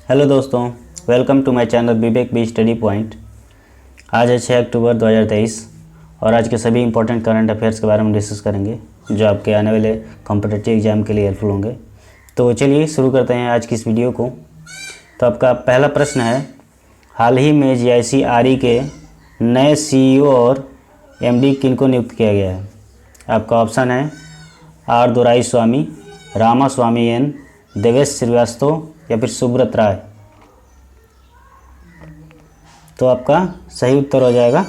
Hello दोस्तों, welcome to my channel Vivek B study point. आज है 6 अक्टूबर 2023 और आज के सभी इंपॉर्टेंट करंट अफेयर्स के बारे में डिस्कस करेंगे जो आपके आने वाले कॉम्पिटिटिव एग्जाम के लिए हेल्पफुल होंगे। तो चलिए शुरू करते हैं आज की इस वीडियो को। तो आपका पहला प्रश्न है, हाल ही में GIC-RE के नए CEO और MD किनको नियुक्त किया गया है? आपका ऑप्शन है R दोराईस्वामी, रामास्वामी N, देवेश श्रीवास्तव या फिर सुब्रत राय। तो आपका सही उत्तर हो जाएगा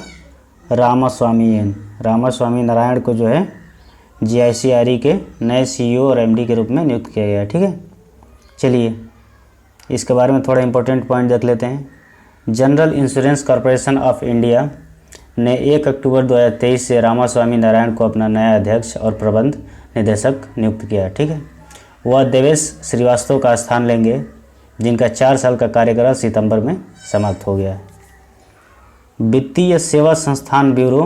रामास्वामी N। रामास्वामी नारायण को जो है GIC-RE के नए CEO और MD के रूप में नियुक्त किया गया है। ठीक है, चलिए इसके बारे में थोड़ा इंपॉर्टेंट पॉइंट देख लेते हैं। General insurance corporation of India ने 1 अक्टूबर 2023 से रामास्वामी नारायण को अपना नया अध्यक्ष और प्रबंध निदेशक नियुक्त किया है। ठीक है, वह देवेश श्रीवास्तव का स्थान लेंगे जिनका 4 साल का कार्यकाल सितंबर में समाप्त हो गया है। वित्तीय सेवा संस्थान ब्यूरो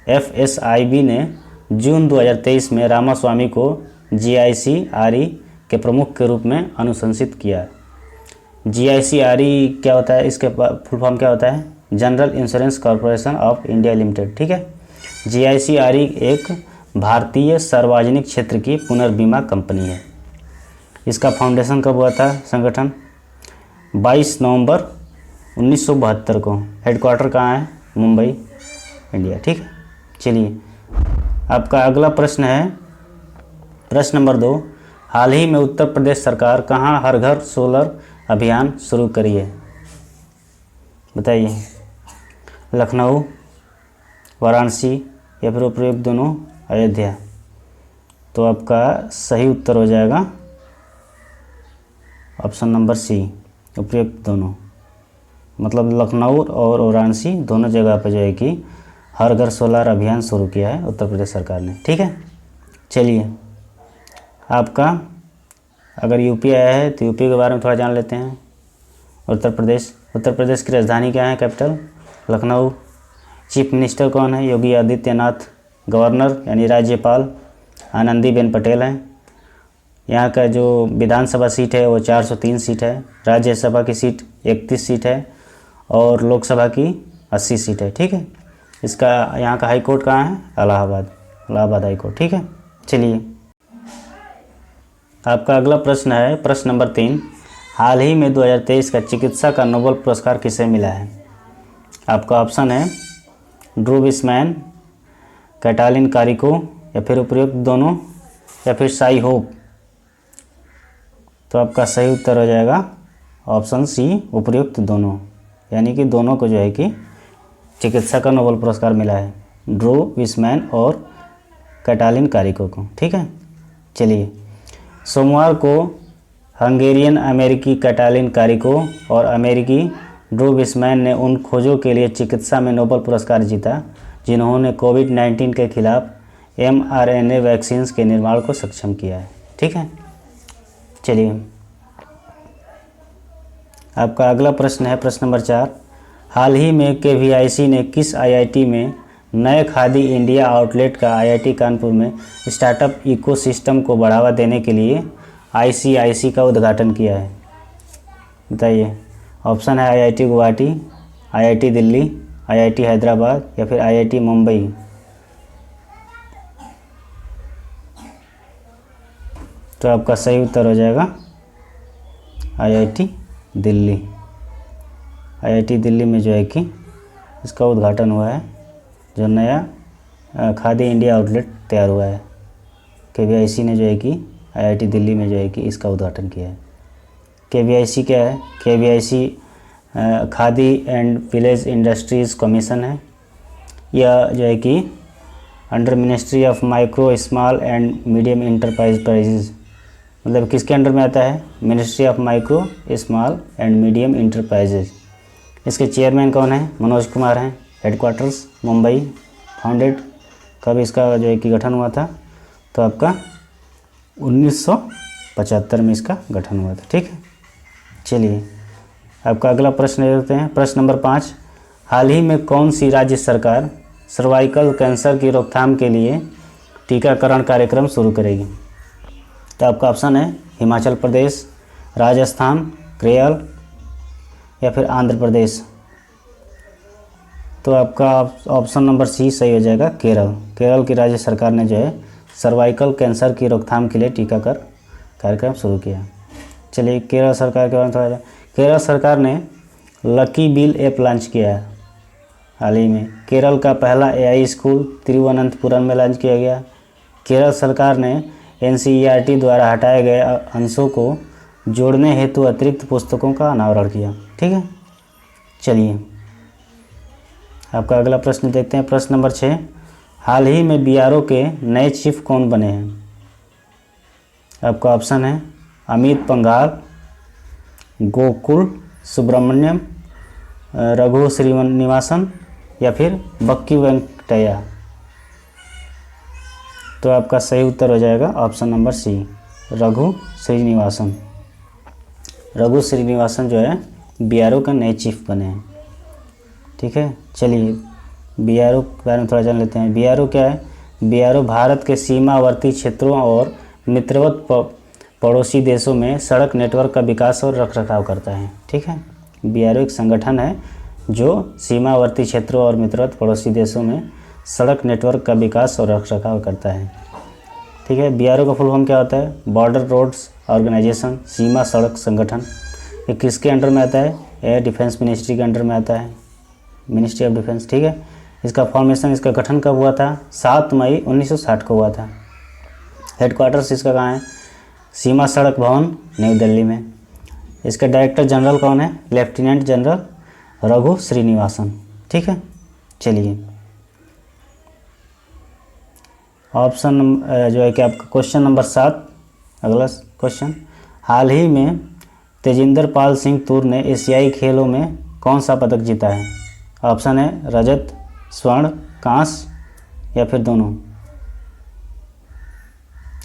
FSIB ने जून 2023 में रामास्वामी को GIC-RE के प्रमुख के रूप में अनुशंसित किया। GIC-RE क्या होता है, इसके फुल फॉर्म क्या होता है? General insurance corporation of India limited. ठीक है, GIC-RE एक भारतीय सार्वजनिक क्षेत्र की पुनर्बीमा कंपनी है। इसका फाउंडेशन कब हुआ था? संगठन 22 नवंबर 1972 को। हेडक्वार्टर कहाँ है? मुंबई, इंडिया। ठीक है, चलिए आपका अगला प्रश्न है प्रश्न नंबर 2। हाल ही में उत्तर प्रदेश सरकार कहाँ हर घर सोलर अभियान शुरू करी है? बताइए। लखनऊ, वाराणसी या फिर उपयुक्त दोनों? अयोध्या। तो आपका सही उत्तर हो जाएगा ऑप्शन नंबर सी, उपयुक्त दोनों। मतलब लखनऊ और वाराणसी दोनों जगह पर जो है कि हर घर सोलर अभियान शुरू किया है उत्तर प्रदेश सरकार ने। ठीक है, चलिए आपका अगर यूपी आया है तो यूपी के बारे में थोड़ा जान लेते हैं। उत्तर प्रदेश की राजधानी क्या है? कैपिटल लखनऊ। चीफ मिनिस्टर कौन है? योगी आदित्यनाथ। गवर्नर यानी राज्यपाल आनंदीबेन पटेल हैं। यहाँ का जो विधानसभा सीट है वो 403 सीट है। राज्यसभा की सीट 31 सीट है और लोकसभा की 80 सीट है। ठीक है, इसका यहाँ का हाई कोर्ट कहाँ है? Allahabad high court. ठीक है, चलिए आपका अगला प्रश्न है प्रश्न नंबर 3। हाल ही में 2023 का चिकित्सा का नोबेल पुरस्कार किसे मिला है? आपका ऑप्शन है ड्रू विस्मैन, कैटालिन कारिको या फिर उपयुक्त दोनों या फिर साई होप। तो आपका सही उत्तर हो जाएगा ऑप्शन सी, उपयुक्त दोनों। यानी कि दोनों को जो है कि चिकित्सा का नोबेल पुरस्कार मिला है, ड्रू विस्मैन और कैटालिन कारिको को। ठीक है, चलिए सोमवार को हंगेरियन अमेरिकी कैटालिन कारिको और अमेरिकी ड्रू विस्मैन ने उन खोजों के लिए चिकित्सा में नोबेल पुरस्कार जीता जिन्होंने कोविड-19 के खिलाफ mRNA वैक्सीन्स के निर्माण को सक्षम किया है। ठीक है, चलिए आपका अगला प्रश्न है प्रश्न नंबर 4। हाल ही में KVIC ने किस IIT में नए खादी इंडिया आउटलेट का IIT कानपुर में स्टार्टअप इकोसिस्टम को बढ़ावा देने के लिए ICIC का उद्घाटन किया है? बताइए। ऑप्शन है IIT Guwahati, IIT Delhi, IIT Hyderabad या फिर IIT मुंबई। तो आपका सही उत्तर हो जाएगा IIT दिल्ली। IIT दिल्ली में जो है कि इसका उद्घाटन हुआ है, जो नया खादी इंडिया आउटलेट तैयार हुआ है। KVIC ने जो है कि IIT दिल्ली में जो है कि इसका उद्घाटन किया है। KVIC क्या है? KVIC khadi and village industries commission है। यह जो है कि under ministry of micro small and medium enterprises, मतलब किसके अंडर में आता है? Ministry of micro small and medium enterprises. इसके चेयरमैन कौन है? मनोज कुमार हैं। हेडक्वार्टर्स मुंबई। फाउंडेड कब इसका जो है कि गठन हुआ था? तो आपका 1975 में इसका गठन हुआ था। ठीक है, चलिए आपका अगला प्रश्न देखते हैं प्रश्न नंबर 5। हाल ही में कौन सी राज्य सरकार सर्वाइकल कैंसर की रोकथाम के लिए टीकाकरण कार्यक्रम शुरू करेगी? तो आपका ऑप्शन है हिमाचल प्रदेश, राजस्थान, केरल या फिर आंध्र प्रदेश? तो आपका ऑप्शन नंबर सी सही हो जाएगा, केरल। केरल की राज्य सरकार ने जो है सर्वाइकल कैंसर की रोकथाम के लिए टीकाकरण कार्यक्रम शुरू किया। चलिए केरल सरकार के बारे में थोड़ा। केरल सरकार ने लकी बिल ऐप लॉन्च किया है हाल ही में। केरल का पहला एआई स्कूल तिरुवनंतपुरम में लॉन्च किया गया। केरल सरकार ने एनसीईआरटी द्वारा हटाए गए अंशों को जोड़ने हेतु अतिरिक्त पुस्तकों का अनावरण किया। ठीक है, चलिए आपका अगला प्रश्न देखते हैं। प्रश्न नंबर 6, हाल ही में बीआरओ के नए चीफ कौन बने हैं? आपका ऑप्शन है अमित पंघाल, गोकुल सुब्रमण्यम, रघु श्रीनिवासन या फिर बक्की वेंकटैया। तो आपका सही उत्तर हो जाएगा option number C, Raghu Srinivasan. Raghu Srinivasan जो है बीआरओ के नए चीफ बने हैं। ठीक है, चलिए बीआरओ के बारे में थोड़ा जान लेते हैं। बीआरओ क्या है? बीआरओ भारत के सीमावर्ती क्षेत्रों और मित्रवत पड़ोसी देशों में सड़क नेटवर्क का विकास और रखरखाव करता है। ठीक है, बीआरओ एक संगठन है जो सीमावर्ती क्षेत्रों और मित्रवत पड़ोसी देशों में सड़क नेटवर्क का विकास और रखरखाव करता है। ठीक है, बीआरओ का फुल फॉर्म क्या होता है? बॉर्डर रोड्स ऑर्गेनाइजेशन, सीमा सड़क संगठन। ये किसके अंडर में आता है? एयर डिफेंस मिनिस्ट्री के अंडर में आता है, मिनिस्ट्री ऑफ डिफेंस। ठीक है, इसका फॉर्मेशन, इसका गठन कब हुआ था? 7 मई 1960 को हुआ था। हेडक्वार्टर्स इसका कहाँ है? सीमा सड़क भवन, नई दिल्ली में। इसका डायरेक्टर जनरल कौन है? Lieutenant general Raghu Srinivasan. ठीक है, चलिए ऑप्शन जो है कि आपका क्वेश्चन नंबर 7, अगला क्वेश्चन, हाल ही में तेजिंदर पाल सिंह तूर ने एशियाई खेलों में कौन सा पदक जीता है? ऑप्शन है रजत, स्वर्ण, कांस्य या फिर दोनों,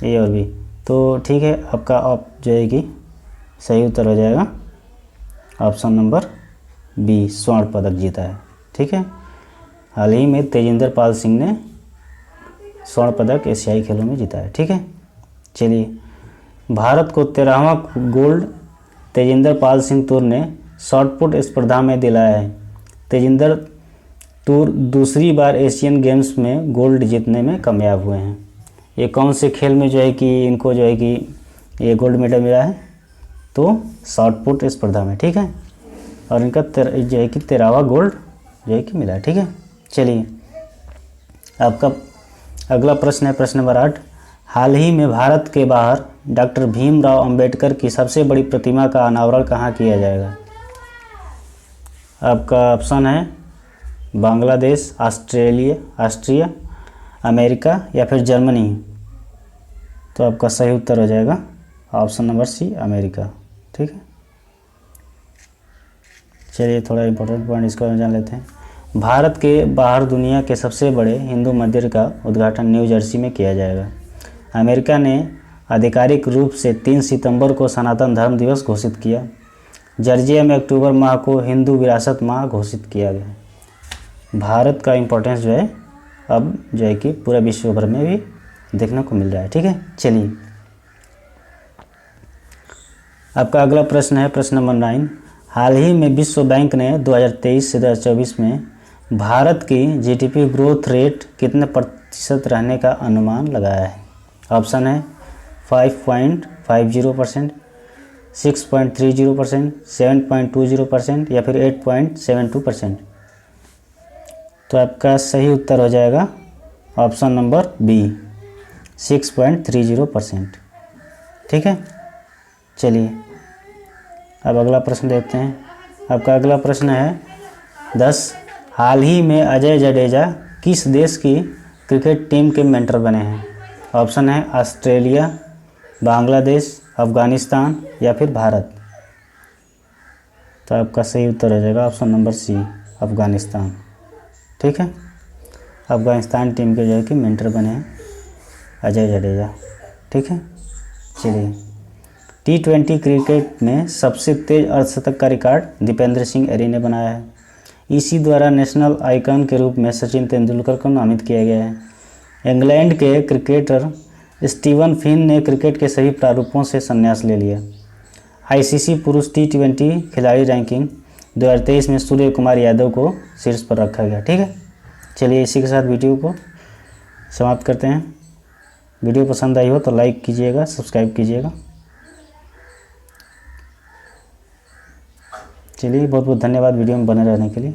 ए और बी। तो ठीक है, आपका जो है कि सही उत्तर हो जाएगा ऑप्शन नंबर बी, स्वर्ण पदक जीता है। ठीक है, हाल ही में तेजिंदर पाल सिंह ने स्वर्ण पदक एशियाई खेलों में जीता है। ठीक है, चलिए भारत को 13वां गोल्ड तेजिंदर पाल सिंह तूर ने शॉटपुट स्पर्धा में दिलाया है। तेजिंदर तूर दूसरी बार एशियन गेम्स में गोल्ड जीतने में कामयाब हुए हैं। ये कौन से खेल में जो है कि इनको जो है कि ये गोल्ड मेडल मिला है? तो शॉटपुट स्पर्धा में। ठीक है, और इनका जो है कि 13वां गोल्ड जो है कि मिला है। ठीक है, चलिए आपका अगला प्रश्न है प्रश्न नंबर 8, हाल ही में भारत के बाहर डॉक्टर भीमराव अंबेडकर की सबसे बड़ी प्रतिमा का अनावरण कहाँ किया जाएगा? आपका ऑप्शन है बांग्लादेश, ऑस्ट्रिया, अमेरिका या फिर जर्मनी। तो आपका सही उत्तर हो जाएगा ऑप्शन नंबर सी, अमेरिका। ठीक है, चलिए थोड़ा इंपॉर्टेंट पॉइंट इसको जान लेते हैं। भारत के बाहर दुनिया के सबसे बड़े हिंदू मंदिर का उद्घाटन न्यू जर्सी में किया जाएगा। अमेरिका ने आधिकारिक रूप से 3 सितंबर को सनातन धर्म दिवस घोषित किया। जॉर्जिया में अक्टूबर माह को हिंदू विरासत माह घोषित किया गया। भारत का इम्पोर्टेंस जो है अब जो है कि पूरा विश्व भर में भी देखने को मिल रहा है। ठीक है, चलिए आपका अगला प्रश्न है प्रश्न नंबर 9, हाल ही में विश्व बैंक ने 2023 से 2024 में भारत की जीडीपी ग्रोथ रेट कितने प्रतिशत रहने का अनुमान लगाया है? ऑप्शन है 5.50%, 6.30%, 7.20% या फिर 8.72%। तो आपका सही उत्तर हो जाएगा ऑप्शन नंबर बी, 6.30%। ठीक है, चलिए अब अगला प्रश्न देखते हैं। आपका अगला प्रश्न है 10, हाल ही में अजय जडेजा किस देश की क्रिकेट टीम के मेंटर बने हैं? ऑप्शन है ऑस्ट्रेलिया, बांग्लादेश, अफ़गानिस्तान या फिर भारत। तो आपका सही उत्तर हो जाएगा ऑप्शन नंबर सी, अफ़गानिस्तान। ठीक है, अफ़गानिस्तान टीम के जो है कि मेंटर बने हैं अजय जडेजा। ठीक है, चलिए T20 क्रिकेट में सबसे तेज अर्धशतक का रिकॉर्ड दीपेंद्र सिंह एरी ने बनाया है। इसी द्वारा नेशनल आइकन के रूप में सचिन तेंदुलकर को नामित किया गया है। इंग्लैंड के क्रिकेटर स्टीवन फिन ने क्रिकेट के सभी प्रारूपों से संन्यास ले लिया। ICC पुरुष T20 खिलाड़ी रैंकिंग 2023 में सूर्य कुमार यादव को शीर्ष पर रखा गया। ठीक है, चलिए इसी के साथ वीडियो को समाप्त करते हैं। वीडियो पसंद आई हो तो लाइक कीजिएगा, सब्सक्राइब कीजिएगा। चलिए बहुत बहुत धन्यवाद वीडियो में बने रहने के लिए।